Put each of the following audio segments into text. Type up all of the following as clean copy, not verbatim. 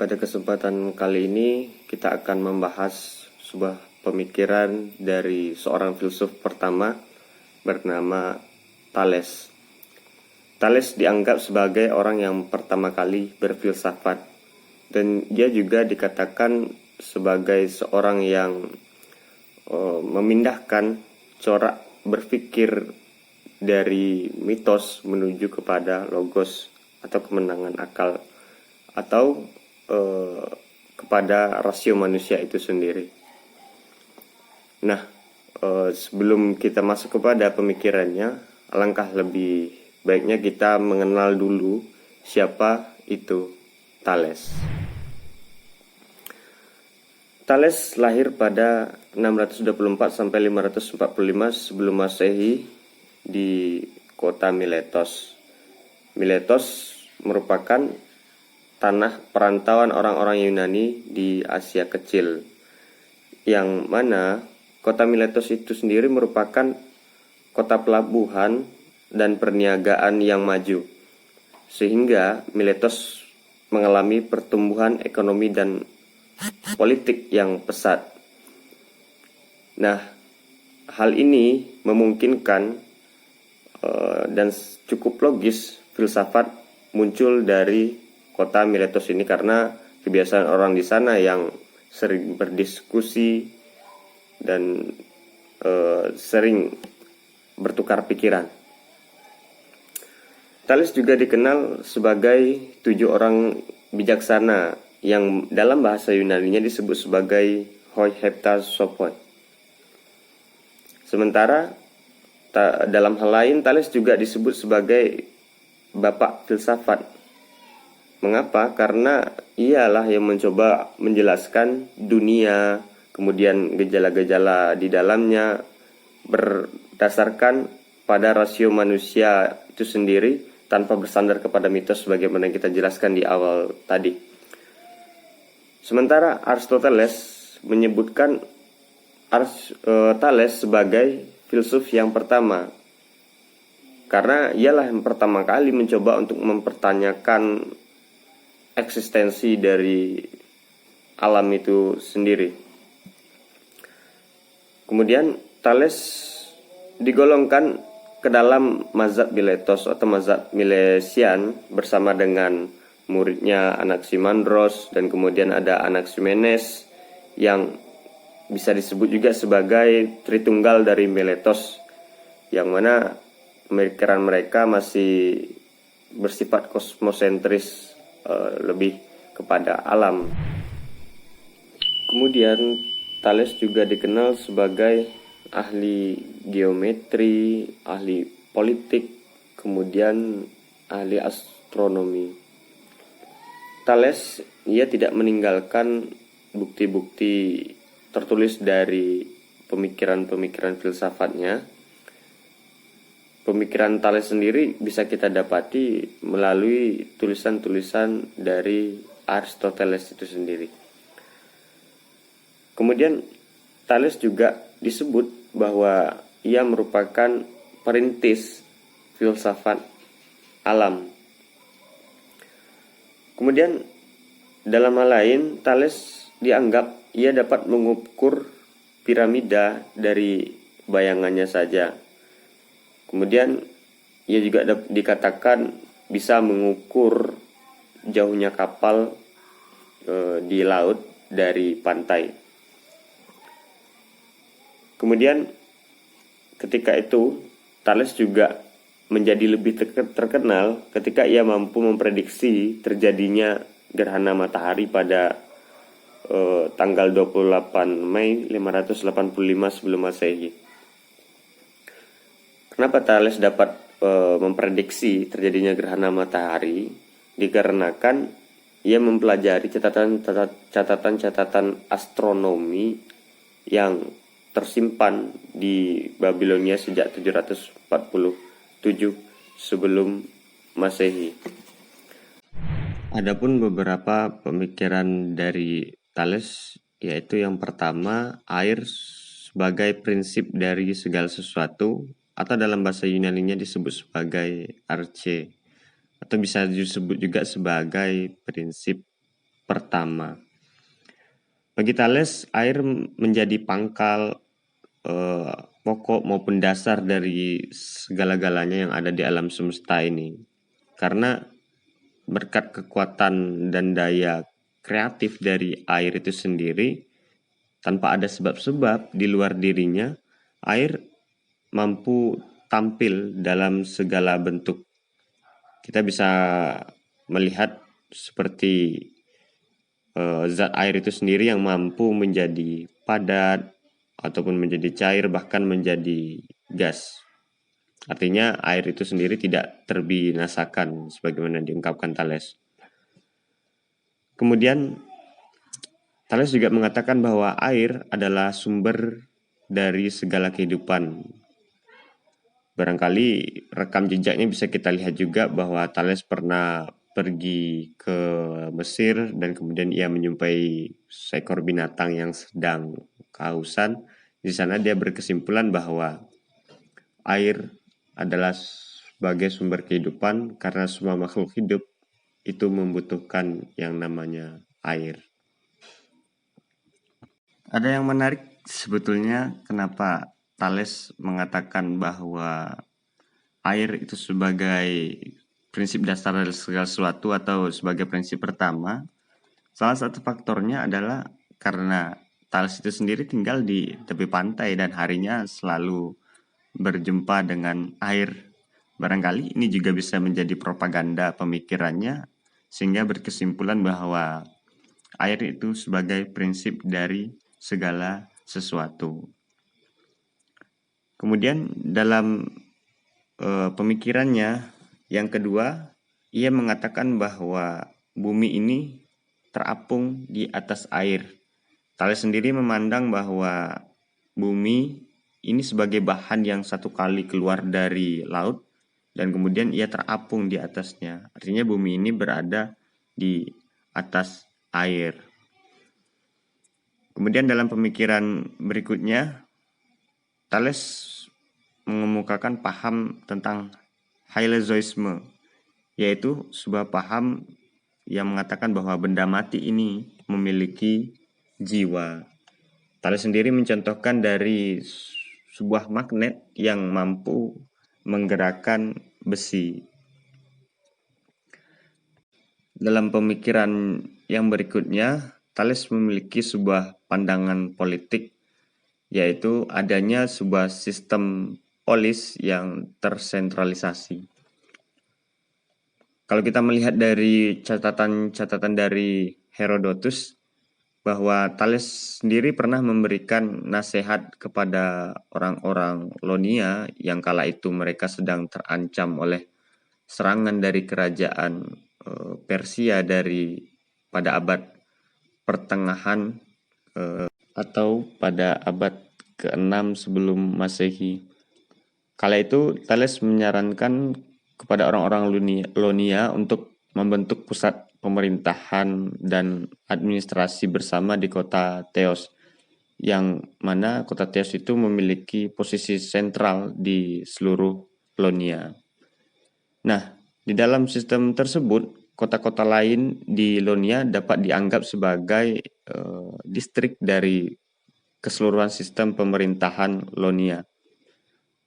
Pada kesempatan kali ini kita akan membahas sebuah pemikiran dari seorang filsuf pertama bernama Thales. Thales dianggap sebagai orang yang pertama kali berfilsafat, dan dia juga dikatakan sebagai seorang yang memindahkan corak berpikir dari mitos menuju kepada logos atau kemenangan akal, atau kepada rasio manusia itu sendiri. Nah, sebelum kita masuk kepada pemikirannya, alangkah lebih baiknya kita mengenal dulu siapa itu Thales. Thales lahir pada 624 sampai 545 sebelum Masehi di kota Miletos. Miletos merupakan tanah perantauan orang-orang Yunani di Asia Kecil, yang mana kota Miletos itu sendiri merupakan kota pelabuhan dan perniagaan yang maju, sehingga Miletos mengalami pertumbuhan ekonomi dan politik yang pesat. Nah, hal ini memungkinkan dan cukup logis filsafat muncul dari kota Miletos ini, karena kebiasaan orang di sana yang sering berdiskusi dan sering bertukar pikiran. Thales juga dikenal sebagai 7 orang bijaksana yang dalam bahasa Yunani-nya disebut sebagai hoi hepta sophoi. Sementara dalam hal lain Thales juga disebut sebagai bapak filsafat. Mengapa? Karena ialah yang mencoba menjelaskan dunia, kemudian gejala-gejala di dalamnya berdasarkan pada rasio manusia itu sendiri, tanpa bersandar kepada mitos sebagaimana yang kita jelaskan di awal tadi. Sementara Aristoteles menyebutkan Thales sebagai filsuf yang pertama, karena ialah yang pertama kali mencoba untuk mempertanyakan eksistensi dari alam itu sendiri. Kemudian Thales digolongkan ke dalam mazhab Miletos atau mazhab Milesian bersama dengan muridnya Anaximandros, dan kemudian ada Anaximenes yang bisa disebut juga sebagai Tritunggal dari Miletos, yang mana pemikiran mereka masih bersifat kosmosentris, lebih kepada alam. Kemudian Thales juga dikenal sebagai ahli geometri, ahli politik, kemudian ahli astronomi. Thales ia tidak meninggalkan bukti-bukti tertulis dari pemikiran-pemikiran filsafatnya. Pemikiran Thales sendiri bisa kita dapati melalui tulisan-tulisan dari Aristoteles itu sendiri. Kemudian Thales juga disebut bahwa ia merupakan perintis filsafat alam. Kemudian dalam hal lain, Thales dianggap ia dapat mengukur piramida dari bayangannya saja. Kemudian ia juga dikatakan bisa mengukur jauhnya kapal di laut dari pantai. Kemudian ketika itu Thales juga menjadi lebih terkenal ketika ia mampu memprediksi terjadinya gerhana matahari pada tanggal 28 Mei 585 sebelum Masehi. Kenapa Thales dapat memprediksi terjadinya gerhana matahari? Dikarenakan ia mempelajari catatan-catatan astronomi yang tersimpan di Babilonia sejak 747 sebelum Masehi. Adapun beberapa pemikiran dari Thales, yaitu yang pertama, air sebagai prinsip dari segala sesuatu, atau dalam bahasa Yunani-nya disebut sebagai arche, atau bisa disebut juga sebagai prinsip pertama. Bagi Thales, air menjadi pangkal pokok maupun dasar dari segala-galanya yang ada di alam semesta ini. Karena berkat kekuatan dan daya kreatif dari air itu sendiri, tanpa ada sebab-sebab di luar dirinya, air mampu tampil dalam segala bentuk. Kita bisa melihat seperti zat air itu sendiri yang mampu menjadi padat ataupun menjadi cair, bahkan menjadi gas. Artinya air itu sendiri tidak terbinasakan sebagaimana diungkapkan Thales. Kemudian Thales juga mengatakan bahwa air adalah sumber dari segala kehidupan. Barangkali rekam jejaknya bisa kita lihat juga bahwa Thales pernah pergi ke Mesir dan kemudian ia menjumpai seekor binatang yang sedang kehausan. Di sana dia berkesimpulan bahwa air adalah sebagai sumber kehidupan karena semua makhluk hidup itu membutuhkan yang namanya air. Ada yang menarik sebetulnya kenapa Thales mengatakan bahwa air itu sebagai prinsip dasar dari segala sesuatu atau sebagai prinsip pertama. Salah satu faktornya adalah karena Thales itu sendiri tinggal di tepi pantai dan harinya selalu berjumpa dengan air. Barangkali ini juga bisa menjadi propaganda pemikirannya sehingga berkesimpulan bahwa air itu sebagai prinsip dari segala sesuatu. Kemudian dalam pemikirannya yang kedua, ia mengatakan bahwa bumi ini terapung di atas air. Thales sendiri memandang bahwa bumi ini sebagai bahan yang satu kali keluar dari laut dan kemudian ia terapung di atasnya. Artinya bumi ini berada di atas air. Kemudian dalam pemikiran berikutnya, Thales mengemukakan paham tentang hylozoisme, yaitu sebuah paham yang mengatakan bahwa benda mati ini memiliki jiwa. Thales sendiri mencontohkan dari sebuah magnet yang mampu menggerakkan besi. Dalam pemikiran yang berikutnya, Thales memiliki sebuah pandangan politik, yaitu adanya sebuah sistem polis yang tersentralisasi. Kalau kita melihat dari catatan dari Herodotus, bahwa Thales sendiri pernah memberikan nasihat kepada orang-orang Lonia yang kala itu mereka sedang terancam oleh serangan dari kerajaan Persia pada abad pertengahan atau pada abad ke-6 sebelum Masehi. Kala itu Thales menyarankan kepada orang-orang Lonia untuk membentuk pusat pemerintahan dan administrasi bersama di kota Teos, yang mana kota Teos itu memiliki posisi sentral di seluruh Lonia. Nah, di dalam sistem tersebut, kota-kota lain di Lonia dapat dianggap sebagai distrik dari keseluruhan sistem pemerintahan Lonia.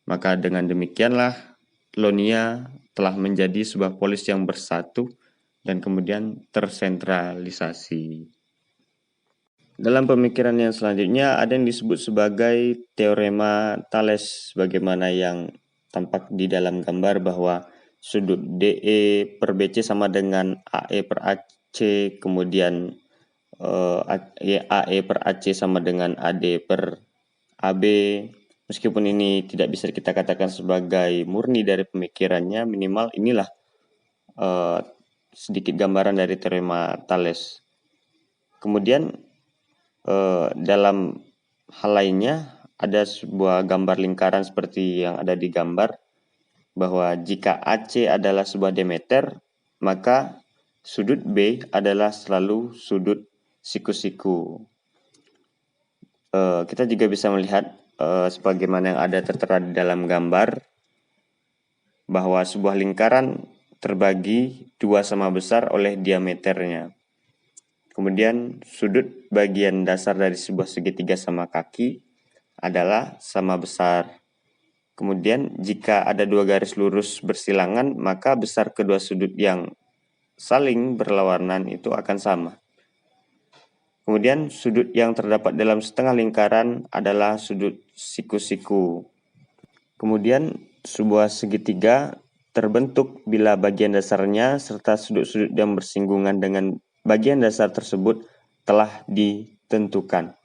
Maka dengan demikianlah Lonia telah menjadi sebuah polis yang bersatu dan kemudian tersentralisasi. Dalam pemikiran yang selanjutnya ada yang disebut sebagai teorema Thales, bagaimana yang tampak di dalam gambar bahwa sudut DE per BC sama dengan AE per AC, kemudian AE per AC sama dengan AD per AB. Meskipun ini tidak bisa kita katakan sebagai murni dari pemikirannya, minimal inilah sedikit gambaran dari teorema Thales. Kemudian dalam hal lainnya ada sebuah gambar lingkaran seperti yang ada di gambar, bahwa jika AC adalah sebuah diameter, maka sudut B adalah selalu sudut siku-siku. Kita juga bisa melihat sebagaimana yang ada tertera di dalam gambar, bahwa sebuah lingkaran terbagi dua sama besar oleh diameternya. Kemudian sudut bagian dasar dari sebuah segitiga sama kaki adalah sama besar. Kemudian jika ada dua garis lurus bersilangan, maka besar kedua sudut yang saling berlawanan itu akan sama. Kemudian sudut yang terdapat dalam setengah lingkaran adalah sudut siku-siku. Kemudian sebuah segitiga terbentuk bila bagian dasarnya serta sudut-sudut yang bersinggungan dengan bagian dasar tersebut telah ditentukan.